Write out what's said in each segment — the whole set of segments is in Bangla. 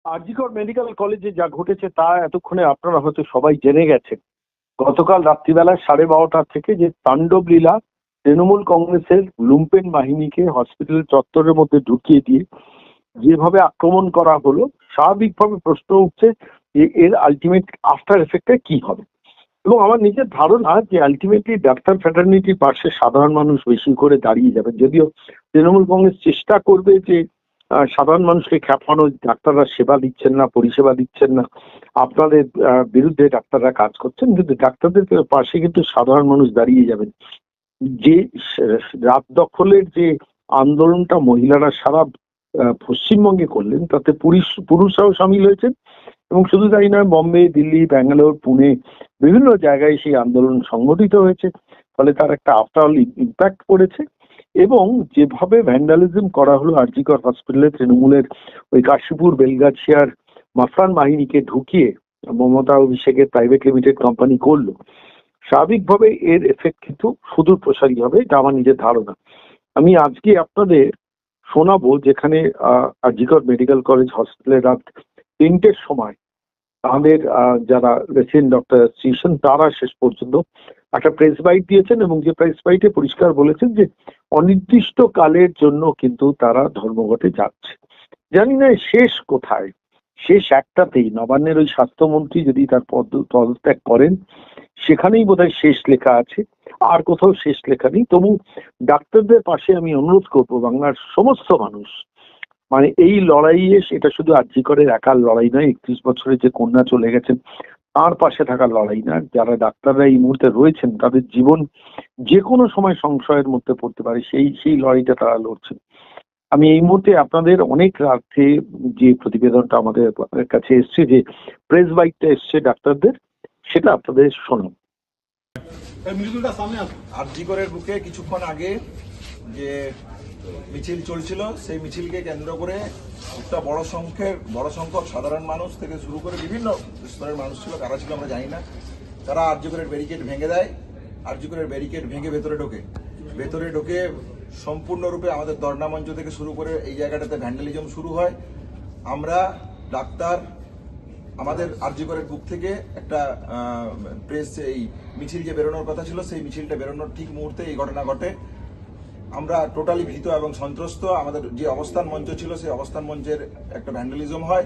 আরজিকর মেডিকেল কলেজে যা ঘটেছে তা এতক্ষণে আপনারা হয়তো সবাই জেনে গেছেন। গতকাল রাত্রিবেলা 12:30 থেকে যে তাণ্ডব লীলা তৃণমূল কংগ্রেসের লুম্পেন বাহিনীকে হসপিটাল চত্বরের মধ্যে ঢুকিয়ে দিয়ে যেভাবে আক্রমণ করা হলো, স্বাভাবিকভাবে প্রশ্ন উঠছে যে এর আলটিমেট আফটার এফেক্টটা কি হবে। এবং আমার নিজের ধারণা যে আলটিমেটলি ডাক্তার ফ্র্যাটার্নিটির পাশে সাধারণ মানুষ বেশি করে দাঁড়িয়ে যাবে। যদিও তৃণমূল কংগ্রেস চেষ্টা করবে যে সাধারণ মানুষকে খ্যাপানো, ডাক্তাররা সেবা দিচ্ছেন না, পরিষেবা দিচ্ছেন না, আপনাদের বিরুদ্ধে ডাক্তাররা কাজ করছেন, কিন্তু ডাক্তারদের পাশে কিন্তু সাধারণ মানুষ দাঁড়িয়ে যাবেন। যে রাত দখলের যে আন্দোলনটা মহিলারা সারা পশ্চিমবঙ্গে করলেন, তাতে পুরুষরাও সামিল হয়েছেন। এবং শুধু তাই নয়, বম্বে, দিল্লি, ব্যাঙ্গালোর, পুনে বিভিন্ন জায়গায় সেই আন্দোলন সংগঠিত হয়েছে। ফলে তার একটা আফটারঅল ইম্প্যাক্ট পড়েছে। এবং যেভাবে ভ্যান্ডালিজম করা হলো আরজিকর হসপিটালে, তৃণমূলের ওই কাশীপুর বেলগাছিয়ার মাফরান বাহিনীকে ঢুকিয়ে মমতা অভিষেকের প্রাইভেট লিমিটেড কোম্পানি করলো, স্বাভাবিকভাবে এর এফেক্ট কিন্তু সুদূর প্রসারী হবে, এটা আমার নিজের ধারণা। আমি আজকে আপনাদের শোনাবো যেখানে আরজিকর মেডিকেল কলেজ হসপিটালে রাত 3টের সময় আমাদের যারা রেসিডেন্ট ডক্টর অ্যাসোসিয়েশন তারা শেষ পর্যন্ত একটা প্রেস বাইট দিয়েছেন, এবং যে প্রেস বাইটে পরিষ্কার বলেছেন যে অনির্দিষ্ট কালের জন্য কিন্তু তারা ধর্মঘটে যাচ্ছে। জানি না শেষ কোথায়, শেষ একটাতেই নবান্নের ওই স্বাস্থ্যমন্ত্রী যদি তার পদত্যাগ করেন, সেখানেই বোধহয় শেষ লেখা আছে, আর কোথাও শেষ লেখা নেই। তবু ডাক্তারদের পাশে আমি অনুরোধ করবো বাংলার সমস্ত মানুষ, মানে এই লড়াইয়ে এটা শুধু আরজিকরের একার লড়াই নয়, 31 বছরের যে কন্যা চলে গেছেন তার পাশে থাকার লড়াই না, যারা ডাক্তাররা এই মুহূর্তে রয়েছেন তাদের জীবন যে কোনো সময় সংশয়ের মধ্যে পড়তে পারে, সেই লড়াইটা তারা লড়ছেন। আমি এই মুহূর্তে আপনাদের অনেক রাতে যে প্রতিবেদনটা আমাদের কাছে এসছে, যে প্রেস বাইটটা এসছে ডাক্তারদের, সেটা আপনাদের শোনাব। আরজিকরের বুকে কিছুক্ষণ আগে যে মিছিল চলছিল, সেই মিছিলকে কেন্দ্র করে একটা বড় সংখ্যক সাধারণ মানুষ থেকে শুরু করে বিভিন্ন স্তরের মানুষ ছিল, কারা ছিল আমরা জানি না, তারা আরজিকরের ব্যারিকেড ভেঙে দেয়। আরজিকরের ব্যারিকেড ভেঙে ভেতরে ঢোকে সম্পূর্ণরূপে আমাদের ধর্ণা মঞ্চ থেকে শুরু করে এই জায়গাটাতে ভ্যান্ডালিজম শুরু হয়। আমরা ডাক্তার আমাদের আরজিকরের বুক থেকে একটা প্রেস এই মিছিল যে বেরোনোর কথা ছিল, সেই মিছিলটা বেরোনোর ঠিক মুহূর্তে এই ঘটনা ঘটে। আমরা টোটালি ভীত এবং সন্ত্রস্ত। আমাদের যে অবস্থান মঞ্চ ছিল, সেই অবস্থান মঞ্চের একটা ভ্যান্ডালিজম হয়,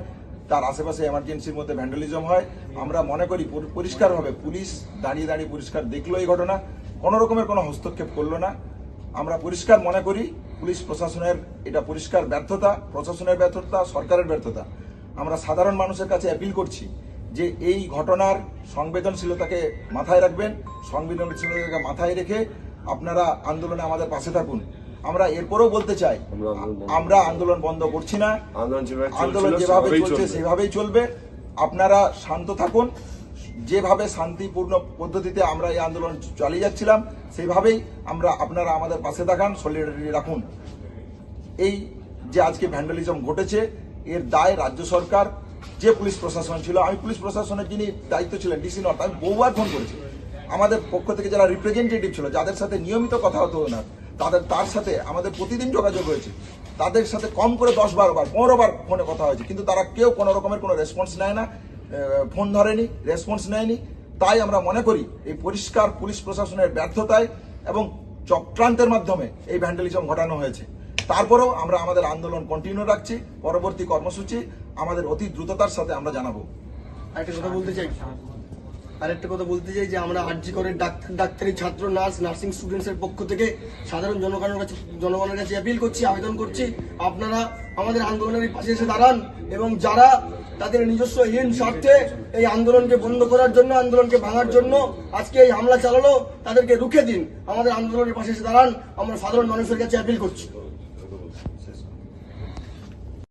তার আশেপাশে এমার্জেন্সির মধ্যে ভ্যান্ডালিজম হয়। আমরা মনে করি পরিষ্কারভাবে পুলিশ দাঁড়িয়ে পরিষ্কার দেখলো এই ঘটনা, কোনো রকমের কোনো হস্তক্ষেপ করলো না। আমরা পরিষ্কার মনে করি পুলিশ প্রশাসনের এটা পরিষ্কার ব্যর্থতা, প্রশাসনের ব্যর্থতা, সরকারের ব্যর্থতা। আমরা সাধারণ মানুষের কাছে অ্যাপিল করছি যে এই ঘটনার সংবেদনশীলতাকে মাথায় রাখবেন, সংবেদনশীলতাকে মাথায় রেখে আপনারা আন্দোলনে আমাদের পাশে থাকুন। আমরা এরপরেও বলতে চাই, আমরা আন্দোলন বন্ধ করছি না, আন্দোলন যেভাবে চলছে সেভাবেই চলবে। আপনারা শান্ত থাকুন, যেভাবে শান্তিপূর্ণ পদ্ধতিতে আমরা এই আন্দোলন চালিয়ে যাচ্ছিলাম সেইভাবেই আপনারা আমাদের পাশে থাকান, সলিডারিটি রাখুন। এই যে আজকে ভ্যান্ডালিজম ঘটেছে, এর দায় রাজ্য সরকার, যে পুলিশ প্রশাসন ছিল, আমি পুলিশ প্রশাসনের যিনি দায়িত্ব ছিলেন ডিসি নর্থ, আমি বহুবার ফোন করেছি। আমাদের পক্ষ থেকে যারা রিপ্রেজেন্টেটিভ ছিল, যাদের সাথে নিয়মিত কথা হতো না, তার সাথে আমাদের প্রতিদিন যোগাযোগ হয়েছে, তাদের সাথে কম করে 10-12 বার 15 বার ফোনে কথা হয়েছে, কিন্তু তারা কেউ কোনো রকমের কোনো রেসপন্স নেয় না, ফোন ধরেনি, রেসপন্স নেয়নি। তাই আমরা মনে করি এই পরিষ্কার পুলিশ প্রশাসনের ব্যর্থতায় এবং চক্রান্তের মাধ্যমে এই ভ্যান্ডালিজম ঘটানো হয়েছে। তারপরেও আমরা আমাদের আন্দোলন কন্টিনিউ রাখছি। পরবর্তী কর্মসূচি আমাদের অতি দ্রুততার সাথে আমরা জানাবো। আরেকটা কথা বলতে চাই যে আমরা আরজিকরের ডাক্তারি ছাত্র, নার্সিং স্টুডেন্টসের পক্ষ থেকে সাধারণ জনগণের কাছে অ্যাপিল করছি, আবেদন করছি, আপনারা আমাদের আন্দোলনের পাশে এসে দাঁড়ান এবং যারা তাদের নিজস্ব হীন স্বার্থে এই আন্দোলনকে বন্ধ করার জন্য, আন্দোলনকে ভাঙার জন্য আজকে এই হামলা চালালো, তাদেরকে রুখে দিন। আমাদের আন্দোলনের পাশে এসে দাঁড়ান, আমরা সাধারণ মানুষের কাছে অ্যাপিল করছি।